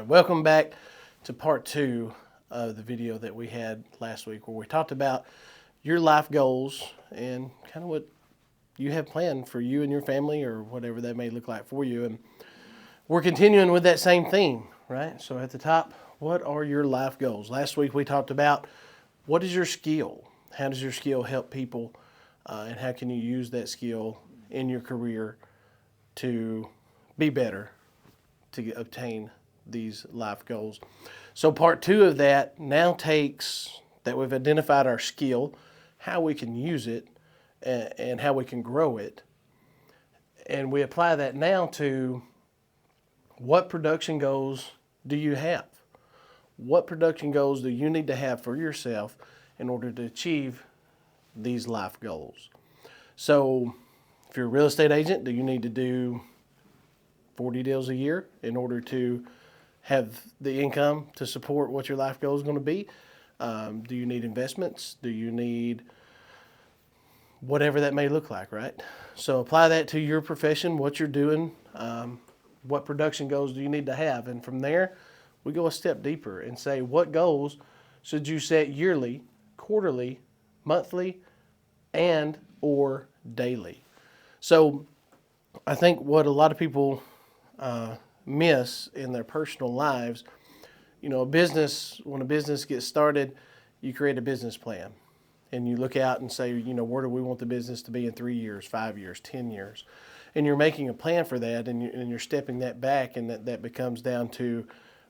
Welcome back to part two of the video that we had last week where we talked about your life goals and kind of what you have planned for you and your family or whatever that may look like for you. And we're continuing with that same theme, right? So at the top, what are your life goals? Last week we talked about what is your skill? How does your skill help people? And how can you use that skill in your career to be better, to obtain these life goals. So part two of that now takes that we've identified our skill, how we can use it, and how we can grow it. And we apply that now to what production goals do you have? What production goals do you need to have for yourself in order to achieve these life goals? So if you're a real estate agent, do you need to do 40 deals a year in order to have the income to support what your life goal is going to be? Do you need investments? Do you need whatever that may look like, right? So apply that to your profession, what you're doing, what production goals do you need to have? And from there, we go a step deeper and say, what goals should you set yearly, quarterly, monthly, and or daily? So I think what a lot of people miss in their personal lives, when a business gets started, you create a business plan and you look out and say, where do we want the business to be in 3 years, 5 years, 10 years? And you're making a plan for that and you're stepping that back, and that becomes down to,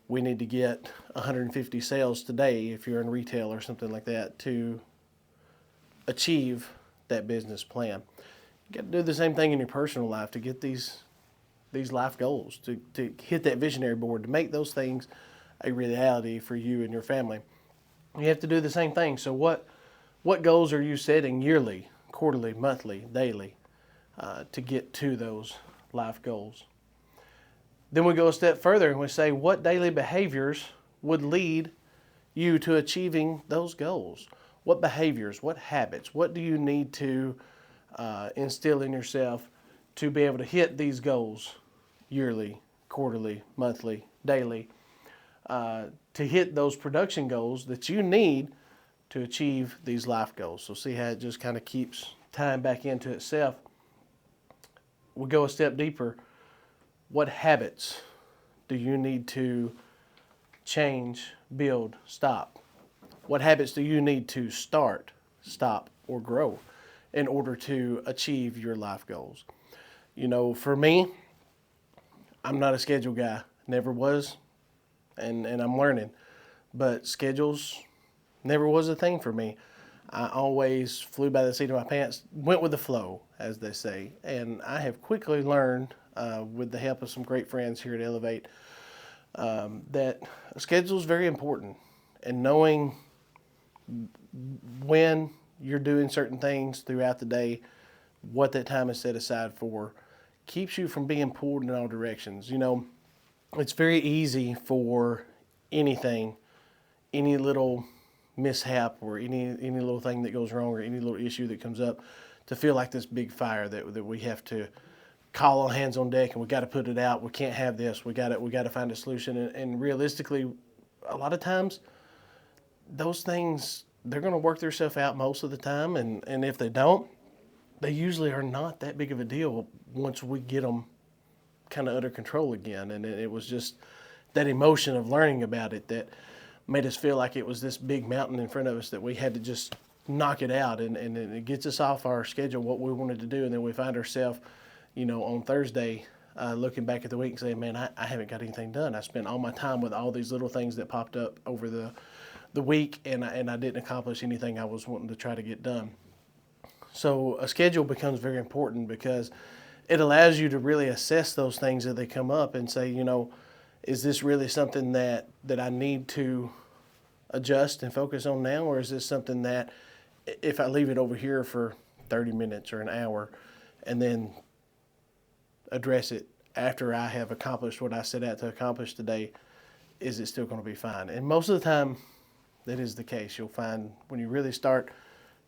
we need to get 150 sales today if you're in retail or something like that to achieve that business plan. You got to do the same thing in your personal life to get these life goals, to hit that visionary board, to make those things a reality for you and your family. You have to do the same thing. So what goals are you setting yearly, quarterly, monthly, daily to get to those life goals? Then we go a step further and we say, what daily behaviors would lead you to achieving those goals? What behaviors, what habits, what do you need to instill in yourself to be able to hit these goals yearly, quarterly, monthly, daily, to hit those production goals that you need to achieve these life goals? So see how it just kind of keeps tying back into itself. We go a step deeper. What habits do you need to change, build, stop? What habits do you need to start, stop, or grow in order to achieve your life goals? For me, I'm not a schedule guy. Never was, and I'm learning. But schedules never was a thing for me. I always flew by the seat of my pants, went with the flow, as they say. And I have quickly learned, with the help of some great friends here at Elevate, that a schedule is very important. And knowing when you're doing certain things throughout the day, what that time is set aside for, keeps you from being pulled in all directions. It's very easy for anything, any little mishap or any little thing that goes wrong or any little issue that comes up, to feel like this big fire that we have to call all hands on deck and we got to put it out. We can't have this. We got to find a solution. And realistically, a lot of times those things, they're going to work themselves out most of the time. And if they don't, they usually are not that big of a deal once we get them kind of under control again. And it was just that emotion of learning about it that made us feel like it was this big mountain in front of us that we had to just knock it out. And it gets us off our schedule, what we wanted to do. And then we find ourselves, on Thursday, looking back at the week and saying, man, I haven't got anything done. I spent all my time with all these little things that popped up over the week, and I didn't accomplish anything I was wanting to try to get done. So a schedule becomes very important because it allows you to really assess those things as they come up and say, is this really something that I need to adjust and focus on now? Or is this something that if I leave it over here for 30 minutes or an hour and then address it after I have accomplished what I set out to accomplish today, is it still going to be fine? And most of the time, that is the case. You'll find when you really start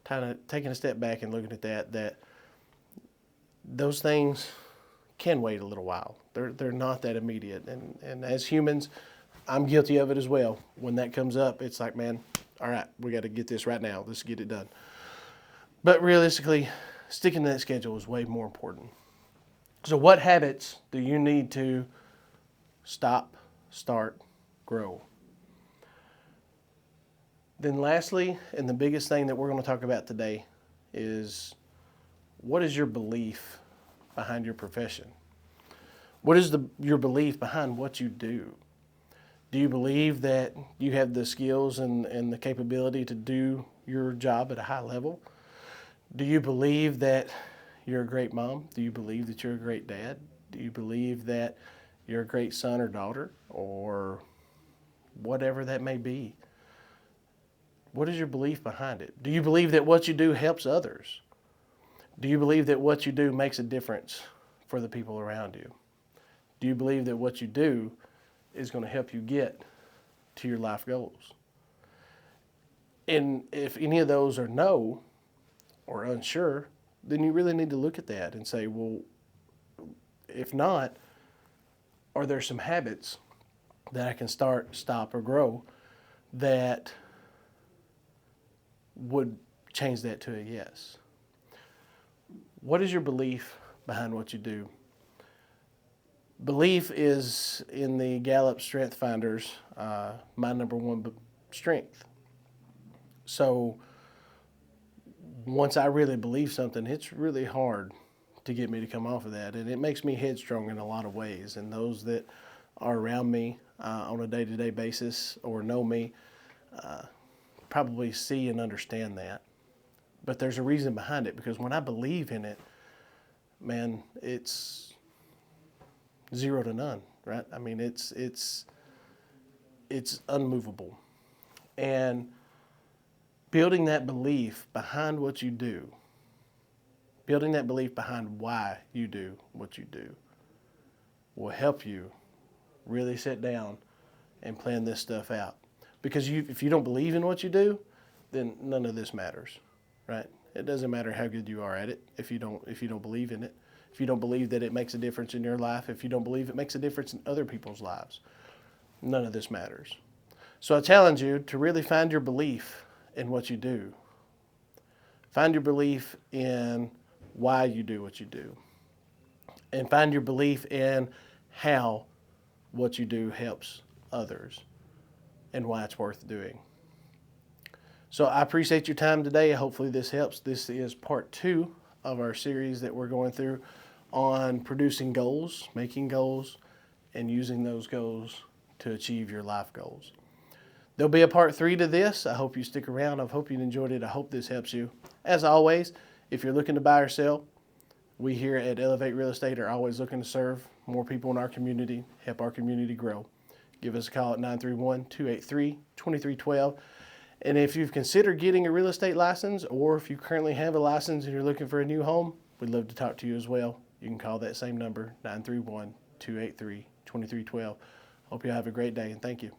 kind of taking a step back and looking at that those things can wait a little while. They're not that immediate. And as humans, I'm guilty of it as well. When that comes up, it's like, man, all right, we got to get this right now. Let's get it done. But realistically, sticking to that schedule is way more important. So what habits do you need to stop, start, grow? Then lastly, and the biggest thing that we're going to talk about today is, what is your belief behind your profession? What is your belief behind what you do? Do you believe that you have the skills and the capability to do your job at a high level? Do you believe that you're a great mom? Do you believe that you're a great dad? Do you believe that you're a great son or daughter, or whatever that may be? What is your belief behind it? Do you believe that what you do helps others? Do you believe that what you do makes a difference for the people around you? Do you believe that what you do is going to help you get to your life goals? And if any of those are no or unsure, then you really need to look at that and say, well, if not, are there some habits that I can start, stop, or grow that would change that to a yes? What is your belief behind what you do? Belief is, in the Gallup Strength Finders, my number one strength. So once I really believe something, it's really hard to get me to come off of that. And it makes me headstrong in a lot of ways. And those that are around me on a day-to-day basis or know me probably see and understand that. But there's a reason behind it, because when I believe in it, man, it's 0 to none, right? I mean, it's unmovable. And building that belief behind what you do, building that belief behind why you do what you do, will help you really sit down and plan this stuff out. Because if you don't believe in what you do, then none of this matters, right? It doesn't matter how good you are at it if you don't believe in it. If you don't believe that it makes a difference in your life, if you don't believe it makes a difference in other people's lives, none of this matters. So I challenge you to really find your belief in what you do. Find your belief in why you do what you do. And find your belief in how what you do helps others and why it's worth doing. So I appreciate your time today. Hopefully this helps. This is part 2 of our series that we're going through on producing goals, making goals, and using those goals to achieve your life goals. There'll be a part 3 to this. I hope you stick around. I hope you enjoyed it. I hope this helps you. As always, if you're looking to buy or sell, we here at Elevate Real Estate are always looking to serve more people in our community, help our community grow. Give us a call at 931-283-2312. And if you've considered getting a real estate license, or if you currently have a license and you're looking for a new home, we'd love to talk to you as well. You can call that same number, 931-283-2312. Hope you have a great day, and thank you.